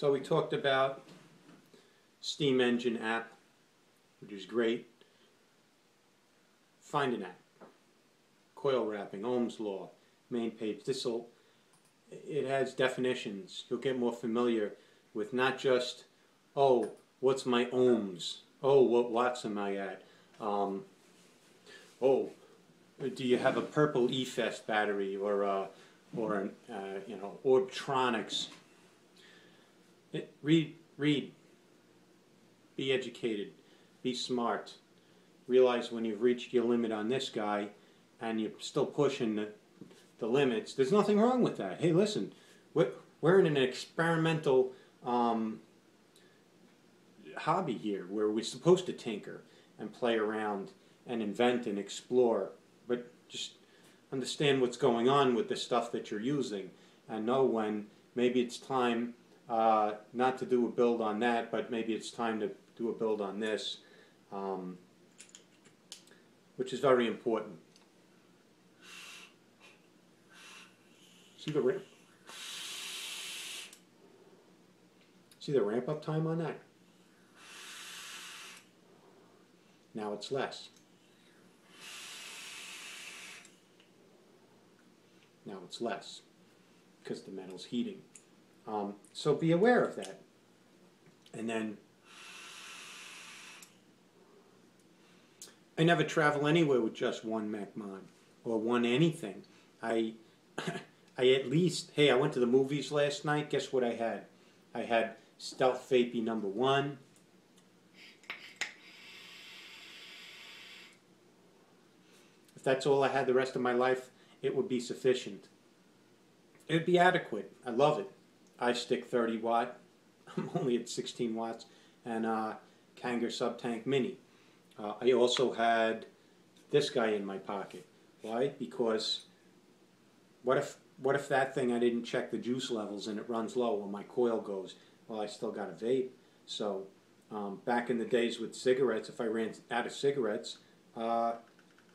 So we talked about Steam Engine app, which is great. Find an app. Coil wrapping, Ohm's law, main page. It has definitions. You'll get more familiar with not just, oh, what's my ohms? Oh, what watts am I at? Oh, do you have a purple eFest battery or an Orbtronics? Read, be educated, be smart. Realize when you've reached your limit on this guy and you're still pushing the limits, there's nothing wrong with that. Hey, listen, we're in an experimental hobby here where we're supposed to tinker and play around and invent and explore, but just understand what's going on with the stuff that you're using and know when maybe it's time not to do a build on that, but maybe it's time to do a build on this, which is very important. See the ramp up time on that? Now it's less. Now it's less because the metal's heating. So be aware of that. And then I never travel anywhere with just one mech mod or one anything. I at least, hey, I went to the movies last night. Guess what I had? I had Stealth Vapey #1. If that's all I had the rest of my life, it would be sufficient. It would be adequate. I love it. I stick 30 watt. I'm only at 16 watts. And Kanger Sub-Tank Mini. I also had this guy in my pocket. Why? Because what if that thing I didn't check the juice levels and it runs low or my coil goes? Well, I still got a vape. So back in the days with cigarettes, if I ran out of cigarettes, I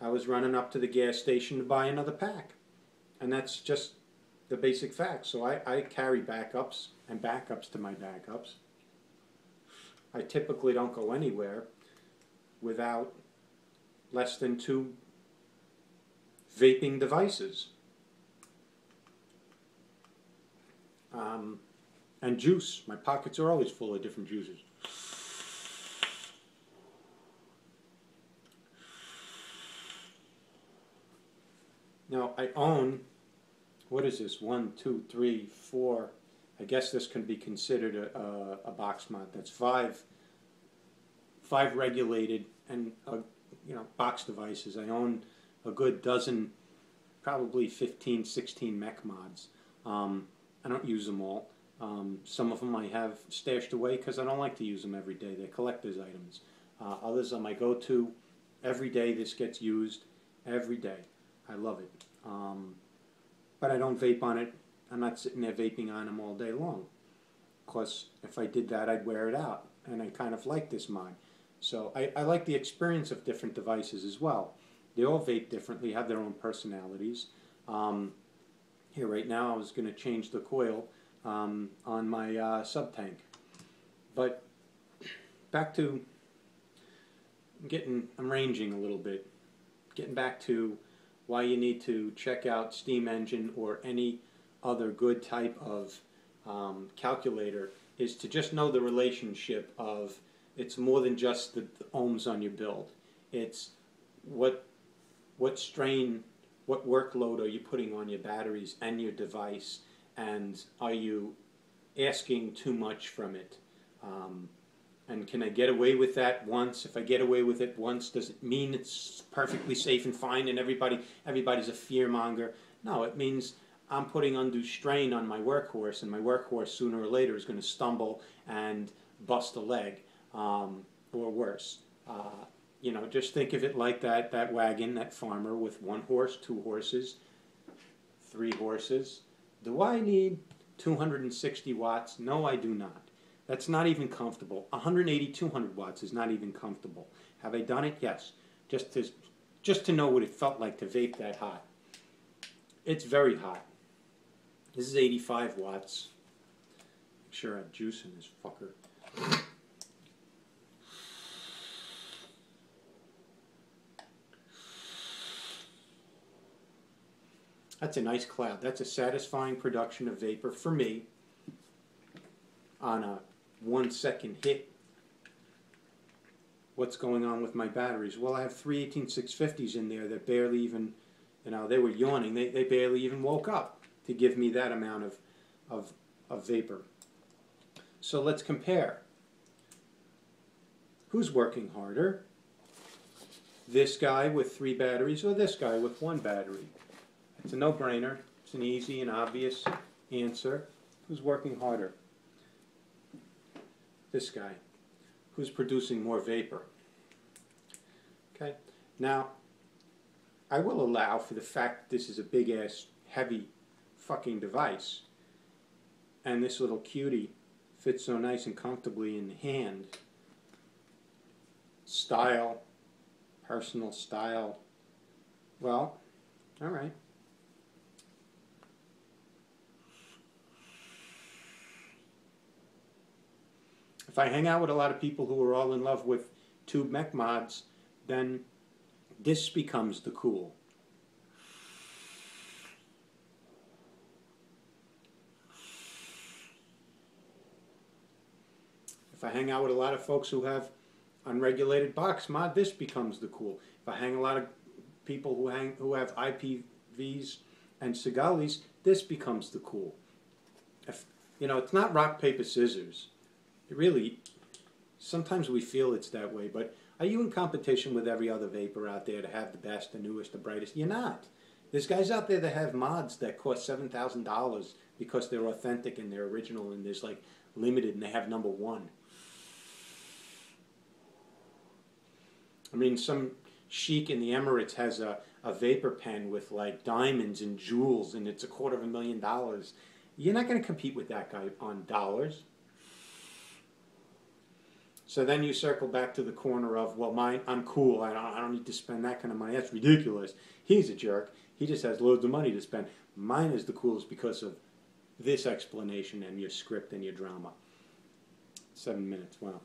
was running up to the gas station to buy another pack. And that's just the basic facts. So I carry backups and backups to my backups. I typically don't go anywhere without less than 2 vaping devices. And juice. My pockets are always full of different juices. Now I own, what is this? 1, 2, 3, 4. I guess this can be considered a box mod. That's 5 regulated and box devices. I own a good dozen, probably 15, 16 mech mods. I don't use them all. Some of them I have stashed away because I don't like to use them every day. They're collector's items. Others are my go-to. Every day this gets used. Every day. I love it. But I don't vape on it. I'm not sitting there vaping on them all day long. Because if I did that, I'd wear it out. And I kind of like this mod. So I like the experience of different devices as well. They all vape differently, have their own personalities. Here right now I was going to change the coil on my sub-tank. But back to I'm ranging a little bit. Getting back to why you need to check out Steam Engine or any other good type of calculator is to just know the relationship of it's more than just the ohms on your build. It's what strain, what workload are you putting on your batteries and your device, and are you asking too much from it? And can I get away with that once? If I get away with it once, does it mean it's perfectly safe and fine and everybody's a fearmonger? No, it means I'm putting undue strain on my workhorse, and my workhorse sooner or later is going to stumble and bust a leg, or worse. Just think of it like that wagon, that farmer with 1 horse, 2 horses, 3 horses. Do I need 260 watts? No, I do not. That's not even comfortable. 180, 200 watts is not even comfortable. Have I done it? Yes. Just to know what it felt like to vape that hot. It's very hot. This is 85 watts. sure I have juice in this fucker. That's a nice cloud. That's a satisfying production of vapor for me on a 1 second hit. What's going on with my batteries? Well, I have three 18650s in there that barely even, they were yawning. They barely even woke up to give me that amount of vapor. So let's compare. Who's working harder? This guy with 3 batteries or this guy with 1 battery? It's a no-brainer. It's an easy and obvious answer. Who's working harder? This guy. Who's producing more vapor? Okay. Now, I will allow for the fact this is a big-ass, heavy fucking device, and this little cutie fits so nice and comfortably in the hand. Style, personal style. Well, all right. If I hang out with a lot of people who are all in love with tube mech mods, then this becomes the cool. If I hang out with a lot of folks who have unregulated box mod, this becomes the cool. If I hang a lot of people who have IPVs and Segalis, this becomes the cool. If, it's not rock, paper, scissors. It really, sometimes we feel it's that way, but are you in competition with every other vapor out there to have the best, the newest, the brightest? You're not. There's guys out there that have mods that cost $7,000 because they're authentic and they're original and there's like limited and they have #1. I mean, some sheik in the Emirates has a vapor pen with like diamonds and jewels and it's $250,000. You're not going to compete with that guy on dollars. So then you circle back to the corner of, well, I'm cool. I don't need to spend that kind of money. That's ridiculous. He's a jerk. He just has loads of money to spend. Mine is the coolest because of this explanation and your script and your drama. 7 minutes. Wow.